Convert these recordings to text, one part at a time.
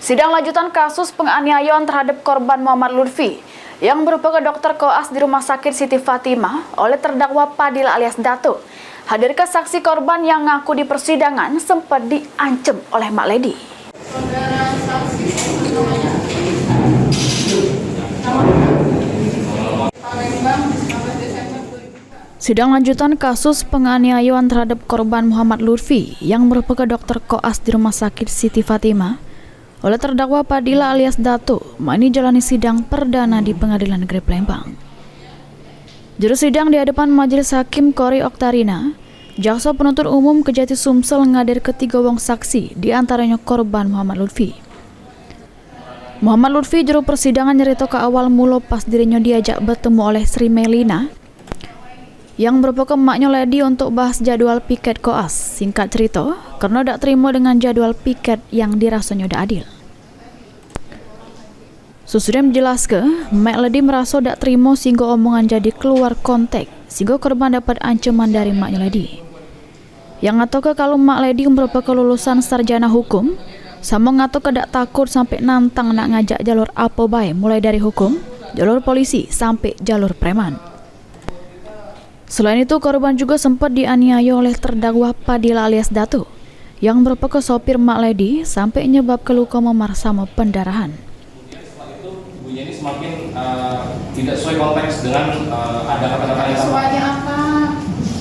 Sidang lanjutan kasus penganiayaan terhadap korban Muhammad Lutfi yang merupakan dokter koas di Rumah Sakit Siti Fatimah oleh terdakwa Padil alias Dato. Hadirkan saksi korban yang ngaku di persidangan sempat diancam oleh Mak Ledi. Sidang lanjutan kasus penganiayaan terhadap korban Muhammad Lutfi yang merupakan dokter koas di Rumah Sakit Siti Fatimah oleh terdakwa Padilla alias Dato ini jalani sidang perdana di Pengadilan Negeri Palembang. Juru sidang di hadapan Majelis Hakim Kori Oktarina, jaksa penuntut umum Kejati Sumsel ngadir ketiga wong saksi, di antaranya korban Muhammad Lutfi. Muhammad Lutfi juru persidangan nyerita ke awal mula pas dirinya diajak bertemu oleh Sri Melina yang merupakan maknya Ledi untuk bahas jadwal piket koas. Singkat cerita, karena tak terima dengan jadwal piket yang dirasanya tidak adil. Sesudah menjelaskan, Mak Ledi merasa tak terima sehingga omongan jadi keluar konteks, sehingga korban dapat ancaman dari maknya Ledi. Yang ngatakan kalau Mak Ledi merupakan lulusan sarjana hukum, sama ngatakan tak takut sampai nantang nak ngajak jalur apa baik, mulai dari hukum, jalur polisi, sampai jalur preman. Selain itu, korban juga sempat dianiaya oleh terdakwa Padilla alias Dato yang merupakan sopir Mak Ledi sampai menyebabkan luka memar sama pendarahan. Bunyinya ini semakin tidak sesuai konteks dengan ada kata-kata yang sama. Sesuainya apa?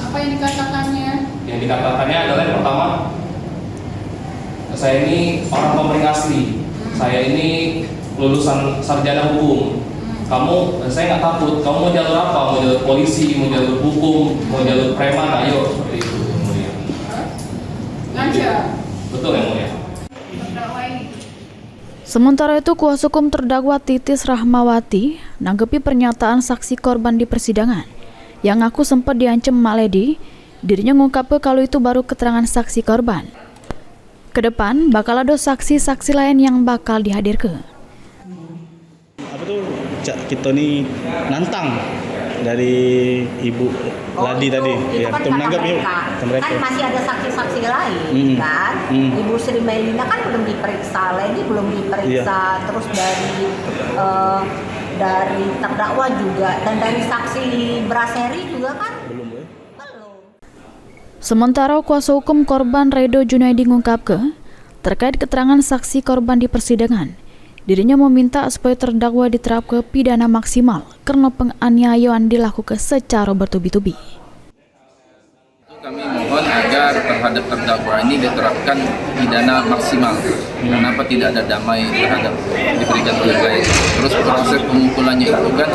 Apa yang dikatakannya? Yang dikatakannya adalah yang pertama, saya ini orang Komering asli, saya ini lulusan sarjana hukum. Saya nggak takut. Kamu mau jalur apa? Mau jalur polisi, mau jalur hukum, mau jalur preman? Ayo, seperti itu. Ngajar. Betul yang mulia. Sementara itu, kuasa hukum terdakwa Titis Rahmawati nanggepi pernyataan saksi korban di persidangan yang ngaku sempat diancam Mak Ledi. Dirinya mengungkapkan kalau itu baru keterangan saksi korban. Kedepan bakal ada saksi-saksi lain yang bakal dihadirkan. Apa tuh kita nih nantang dari Ibu Ladi tadi ya, kan kita menanggap yuk kan masih ada saksi-saksi lain kan. Ibu Sri Melina kan belum diperiksa, Ledi belum diperiksa, terus dari terdakwa juga dan dari saksi Braseri juga kan belum. Sementara kuasa hukum korban Redo Junaidi mengungkapkan terkait keterangan saksi korban di persidangan, dirinya meminta supaya terdakwa diterapkan pidana maksimal karena penganiayaan dilakukan secara bertubi-tubi. Kami mohon agar terhadap terdakwa ini diterapkan pidana maksimal. Kenapa tidak ada damai terhadap diberikan oleh baik. Terus proses pemukulannya itu kan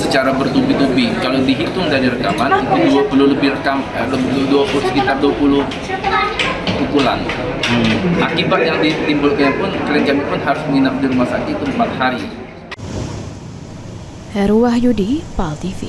secara bertubi-tubi. Kalau dihitung dari rekaman itu 20 lebih sekitar 20 pukulan. Akibat yang ditimbulkan pun klien kami pun harus menginap di rumah sakit itu 4 hari. Heru Wahyudi, PAL TV.